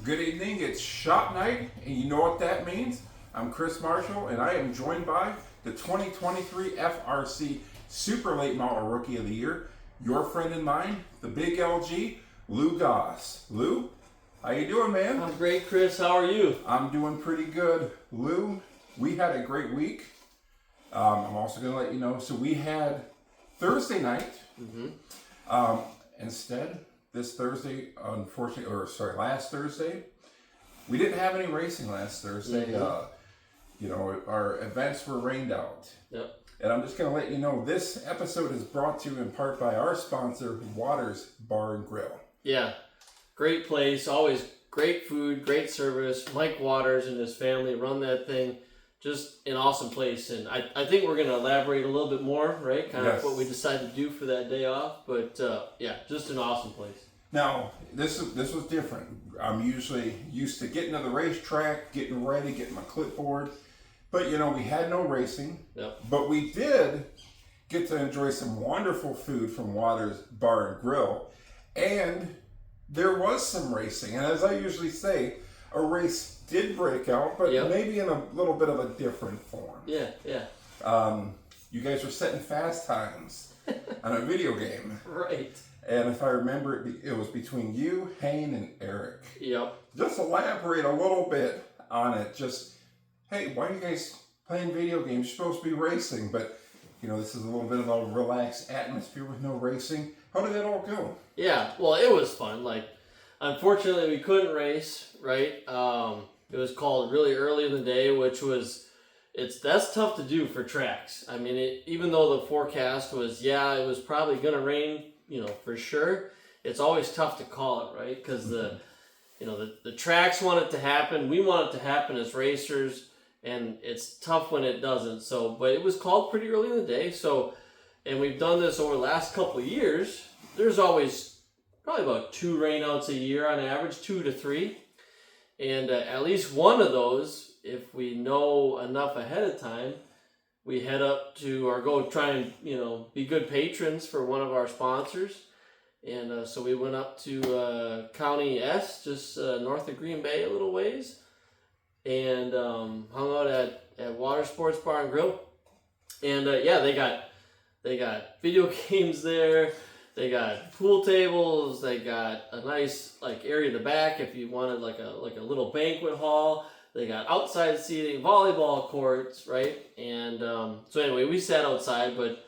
Good evening, it's shop night, and you know what that means. I'm Chris Marshall, and I am joined by the 2023 FRRC Super Late Model Rookie of the Year, your friend and mine, the big LG, Lou Goss. Lou, how you doing, man? I'm great, Chris. How are you? I'm doing pretty good. Lou, we had a great week. I'm also going to let you know, so we had Thursday night. Instead, this Thursday, last Thursday, we didn't have any racing last Thursday. Our events were rained out. Yep. And I'm just going to let you know, this episode is brought to you in part by our sponsor, Wouters Bar and Grill. Yeah, great place. Always great food, great service. Mike Wouters and his family run that thing. Just an awesome place. And I think we're going to elaborate a little bit more, right? Kind of what we decided to do for that day off. But just an awesome place. Now, this was different. I'm usually used to getting to the racetrack, getting ready, getting my clipboard. But, we had no racing. Yep. But we did get to enjoy some wonderful food from Wouters Bar and Grill. And there was some racing. And as I usually say, a race did break out, but maybe in a little bit of a different form. Yeah. You guys were setting fast times on a video game. Right. And if I remember, it was between you, Hayne, and Eric. Yep. Just elaborate a little bit on it. Just, hey, why are you guys playing video games? You're supposed to be racing, but, this is a little bit of a relaxed atmosphere with no racing. How did that all go? Yeah, well, it was fun. Unfortunately, we couldn't race, right? It was called really early in the day, which was, that's tough to do for tracks. I mean, even though the forecast was, it was probably going to rain, for sure. It's always tough to call it, right? Because the tracks want it to happen. We want it to happen as racers, and it's tough when it doesn't. So, but it was called pretty early in the day. So, and we've done this over the last couple of years. There's always probably about 2 rainouts a year on average, 2 to 3. And at least one of those, if we know enough ahead of time, we head up to or go try and, be good patrons for one of our sponsors. And so we went up to County S, just north of Green Bay a little ways, and hung out at Wouters Sports Bar and Grill. And they got video games there. They got pool tables. They got a nice area in the back if you wanted like a little banquet hall. They got outside seating, volleyball courts, right? And so anyway, we sat outside, but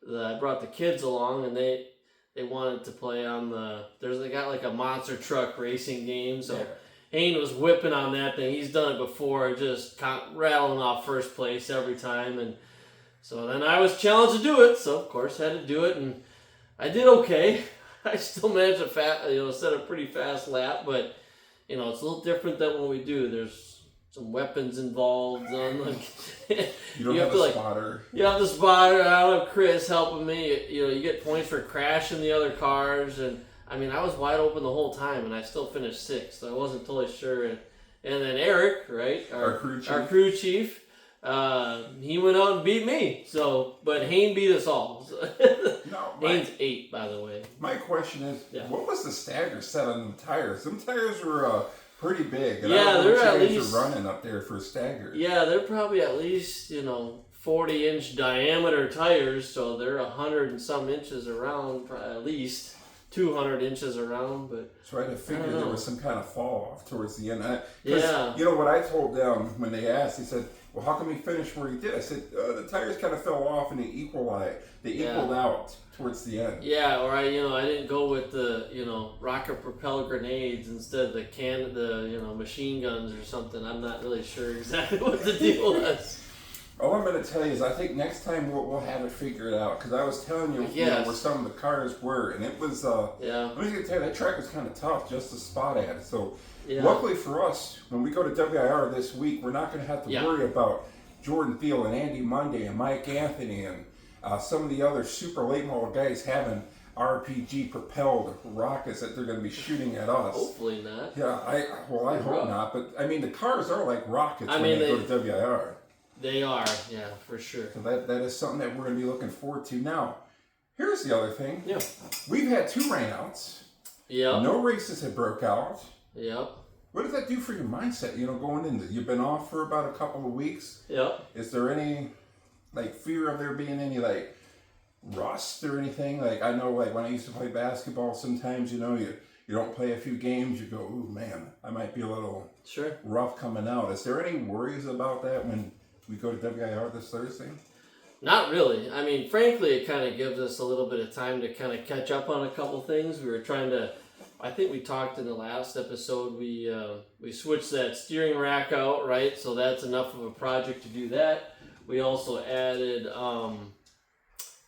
I brought the kids along, and they wanted to play on they got a monster truck racing game. So Hayne was whipping on that thing. He's done it before, just rattling off first place every time. And so then I was challenged to do it. So of course I had to do it, and I did okay. I still managed to set a pretty fast lap, but it's a little different than what we do. There's some weapons involved. You have the spotter. You have the spotter. I don't have Chris helping me. You get points for crashing the other cars, and I mean I was wide open the whole time, and I still finished 6th. So I wasn't totally sure. And then Eric, right, our crew chief. He went out and beat me. So, but Hayne beat us all. Hayne's 8, by the way. My question is, what was the stagger set on the tires? Some tires were pretty big. And they're at least running up there for a stagger. Yeah, they're probably at least 40-inch diameter tires. So they're 100 and some inches around, at least 200 inches around. But so I figured there was some kind of fall off towards the end. What I told them when they asked, they said, well, how come he finished where he did? I said, the tires kind of fell off and they equaled out towards the end. Yeah, or I didn't go with the, rocket propelled grenades instead of the machine guns or something. I'm not really sure exactly what the deal was. All I'm going to tell you is I think next time we'll have it figured out, because I was telling you, where some of the cars were, and it was, I'm just going to tell you, that track was kind of tough just to spot at. So luckily for us, when we go to WIR this week, we're not going to have to worry about Jordan Thiel and Andy Monday and Mike Anthony and some of the other super late model guys having RPG propelled rockets that they're going to be shooting at us. Hopefully not. Yeah, I hope not. But I mean, the cars are like rockets when they go to WIR. They are, yeah, for sure. So that is something that we're going to be looking forward to. Now, here's the other thing. Yeah. We've had 2 rainouts. Yep. No races had broke out. Yep. What does that do for your mindset? Going into, you've been off for about a couple of weeks. Yep. Is there any fear of there being any rust or anything? I know when I used to play basketball, sometimes you don't play a few games, you go, ooh man, I might be a little rough coming out. Is there any worries about that when we go to WIR this Thursday? Not really. I mean, frankly, it kind of gives us a little bit of time to kind of catch up on a couple things. We were trying to, I think we talked in the last episode, we switched that steering rack out, right? So that's enough of a project to do that. We also added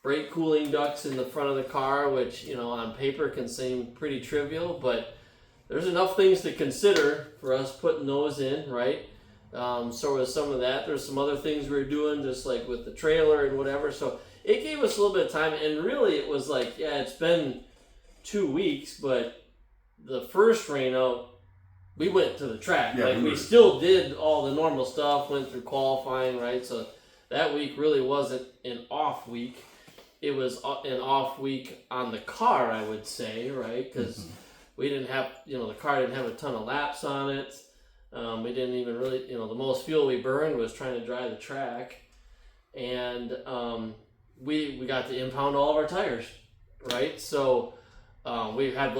brake cooling ducts in the front of the car, which, on paper can seem pretty trivial, but there's enough things to consider for us putting those in, right? So with some of that, there's some other things we were doing, just like with the trailer and whatever. So it gave us a little bit of time, and really it was it's been 2 weeks, but the first rain out, we went to the track. Yeah, we still did all the normal stuff, went through qualifying, right? So that week really wasn't an off week. It was an off week on the car, I would say, right? Because we didn't have, the car didn't have a ton of laps on it. We didn't even really, the most fuel we burned was trying to dry the track. And we got to impound all of our tires, right? So we had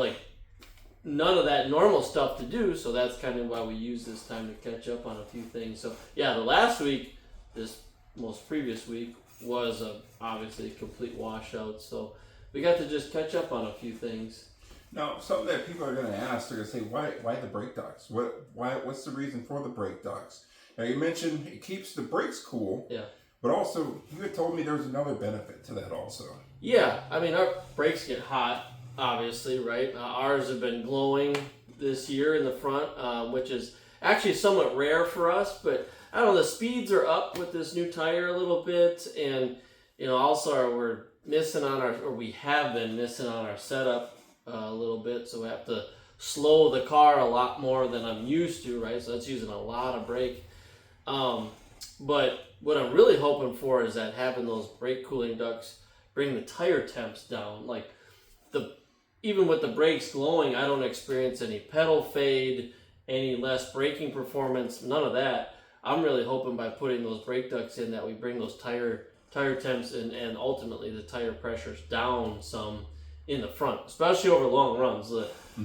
none of that normal stuff to do, so that's kind of why we use this time to catch up on a few things. So yeah, the last week, this most previous week, was obviously a complete washout, so we got to just catch up on a few things. Now, something that people are going to ask, they're going to say, why the brake ducts? What's the reason for the brake ducts? Now, you mentioned it keeps the brakes cool, but also, you had told me there's another benefit to that also. Yeah, I mean, our brakes get hot, obviously, right? Ours have been glowing this year in the front, which is actually somewhat rare for us, but I don't know, the speeds are up with this new tire a little bit, and also we're missing on we have been missing on our setup a little bit, so we have to slow the car a lot more than I'm used to, right? So that's using a lot of brake. But what I'm really hoping for is that having those brake cooling ducts bring the tire temps down. Even with the brakes glowing, I don't experience any pedal fade, any less braking performance, none of that. I'm really hoping by putting those brake ducts in that we bring those tire temps and ultimately the tire pressures down some in the front, especially over long runs.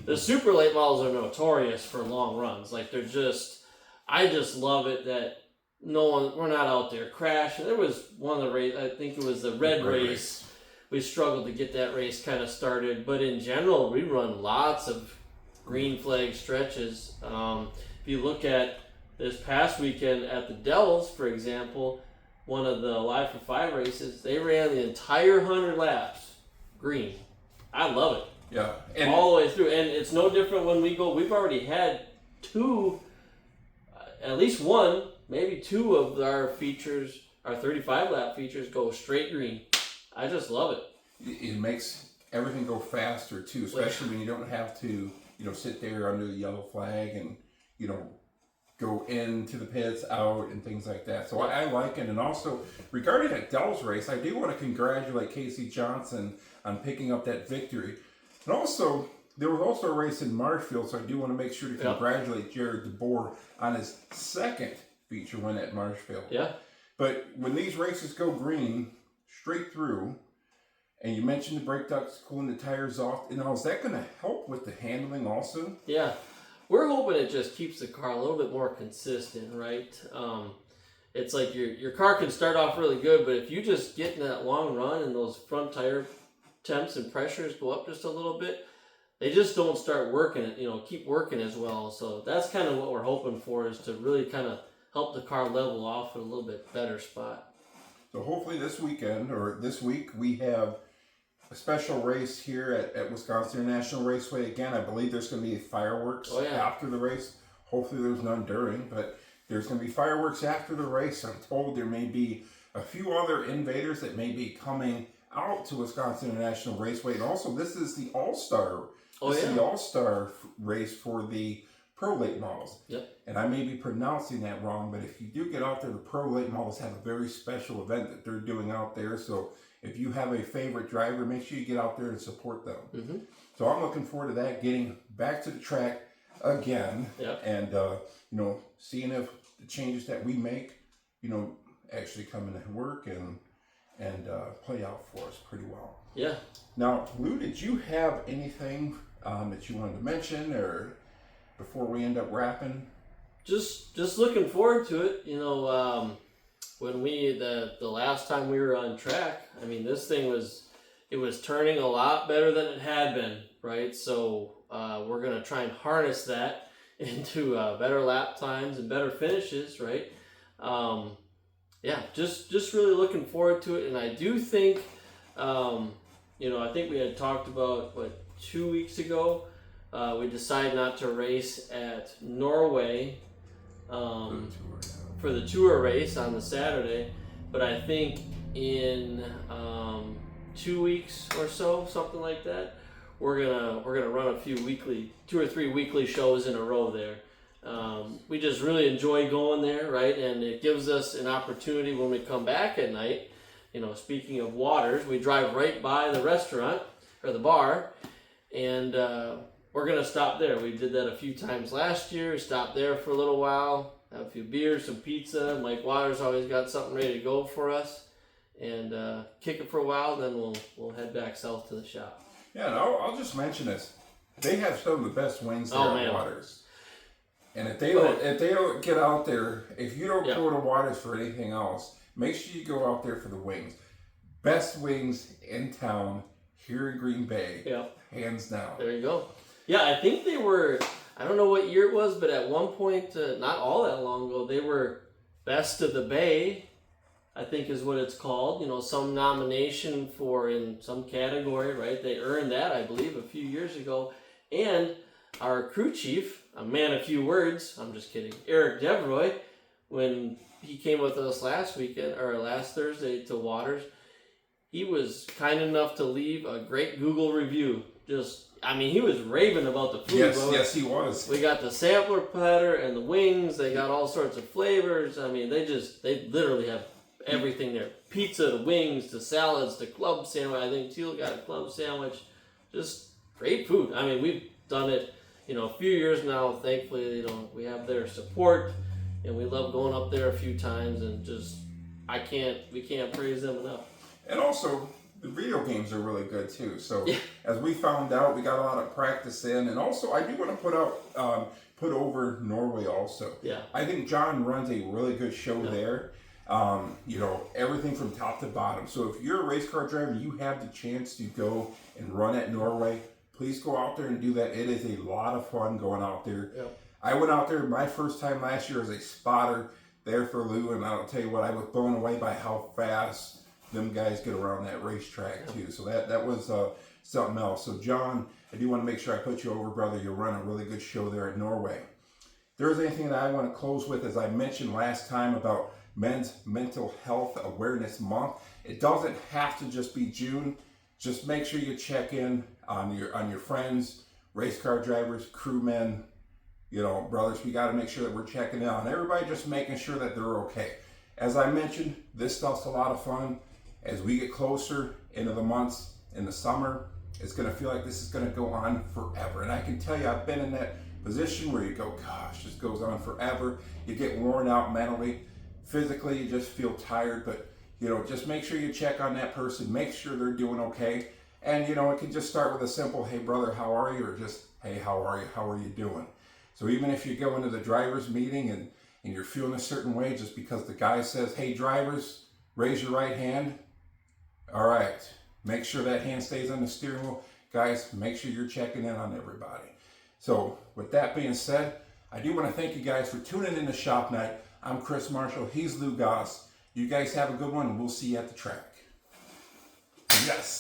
The super late models are notorious for long runs. I just love it that we're not out there crashing. There was one of the race, I think it was the red race. We struggled to get that race kind of started, but in general, we run lots of green flag stretches. If you look at this past weekend at the Dells, for example, one of the Live for 5 races, they ran the entire 100 laps green. I love it. Yeah. All the way through. And it's no different when we go. We've already had at least one, maybe two of our features, our 35 lap features go straight green. I just love it. It makes everything go faster too, especially when you don't have to, sit there under the yellow flag and, go into the pits, out, and things like that. So I like it. And also, regarding that Dell's race, I do want to congratulate Casey Johnson on picking up that victory. And also, there was also a race in Marshfield, so I do want to make sure to congratulate Jared DeBoer on his second feature win at Marshfield. Yeah. But when these races go green, straight through, and you mentioned the brake ducts cooling the tires off, is that going to help with the handling also? Yeah. We're hoping it just keeps the car a little bit more consistent, right? It's like your car can start off really good, but if you just get in that long run and those front tire temps and pressures go up just a little bit, they just don't start working, keep working as well. So that's kind of what we're hoping for, is to really kind of help the car level off in a little bit better spot. So hopefully this weekend or this week we have a special race here at Wisconsin International Raceway. Again, I believe there's going to be fireworks after the race. Hopefully there's none during, but there's going to be fireworks after the race. I'm told there may be a few other invaders that may be coming out to Wisconsin International Raceway. And also, this is the All-Star. This is the All-Star race for the Pro Late models. Yep. And I may be pronouncing that wrong, but if you do get out there, the Pro Late models have a very special event that they're doing out there. So if you have a favorite driver, make sure you get out there and support them. Mm-hmm. So I'm looking forward to that, getting back to the track. again, and seeing if the changes that we make, actually come into work and play out for us pretty well. Yeah. Now, Lou, did you have anything that you wanted to mention, or before we end up wrapping? Just looking forward to it. When the last time we were on track, I mean, this thing was turning a lot better than it had been, right? So we're gonna try and harness that into better lap times and better finishes, right? Just really looking forward to it, and I do think, I think we had talked about 2 weeks ago. We decided not to race at Norway for the tour race on the Saturday, but I think in 2 weeks or so, something like that, we're gonna run a few 2 or 3 weekly shows in a row there. We just really enjoy going there, right? And it gives us an opportunity when we come back at night. Speaking of Wouters, we drive right by the restaurant or the bar, and we're gonna stop there. We did that a few times last year. Stopped there for a little while, have a few beers, some pizza. Mike Wouters always got something ready to go for us, and kick it for a while. Then we'll head back south to the shop. Yeah, and I'll just mention this: they have some of the best wings there at Wouters. And if they don't get out there, if you don't go to Wouters for anything else, make sure you go out there for the wings. Best wings in town here in Green Bay, hands down. There you go. Yeah, I think they were, I don't know what year it was, but at one point, not all that long ago, they were Best of the Bay, I think is what it's called. Some nomination for in some category, right? They earned that, I believe, a few years ago. And our crew chief, a man of few words, I'm just kidding, Eric Devroy, when he came with us last Thursday to Wouters, he was kind enough to leave a great Google review. He was raving about the food. Yes, he was. We got the sampler platter and the wings. They got all sorts of flavors. I mean, they literally have everything there. Pizza, the wings, the salads, the club sandwich. I think Teal got a club sandwich. Just great food. I mean, we've done it, a few years now. Thankfully, we have their support, and we love going up there a few times, and we can't praise them enough. And also, the video games are really good too. So as we found out, we got a lot of practice in, and also I do want to put over Norway also. Yeah. I think John runs a really good show there. Everything from top to bottom. So if you're a race car driver, you have the chance to go and run at Norway, please go out there and do that. It is a lot of fun going out there. Yep. I went out there my first time last year as a spotter there for Lou, and I'll tell you what, I was blown away by how fast them guys get around that racetrack too. So that was something else. So John, I do want to make sure I put you over, brother. You run a really good show there at Norway. If there's anything that I want to close with, as I mentioned last time about Men's Mental Health Awareness Month, it doesn't have to just be June. Just make sure you check in on your friends, race car drivers, crewmen, brothers. We got to make sure that we're checking in on everybody, just making sure that they're okay. As I mentioned, this stuff's a lot of fun. As we get closer into the months in the summer, it's going to feel like this is going to go on forever. And I can tell you, I've been in that position where you go, gosh, this goes on forever. You get worn out mentally, physically, you just feel tired. But, just make sure you check on that person, make sure they're doing okay. And, it can just start with a simple, hey, brother, how are you? Or just, hey, how are you? How are you doing? So even if you go into the driver's meeting and you're feeling a certain way just because the guy says, hey, drivers, raise your right hand. All right, make sure that hand stays on the steering wheel. Guys, make sure you're checking in on everybody. So with that being said, I do want to thank you guys for tuning in to Shop Night. I'm Chris Marshall. He's Lou Goss. You guys have a good one, and we'll see you at the track. Yes.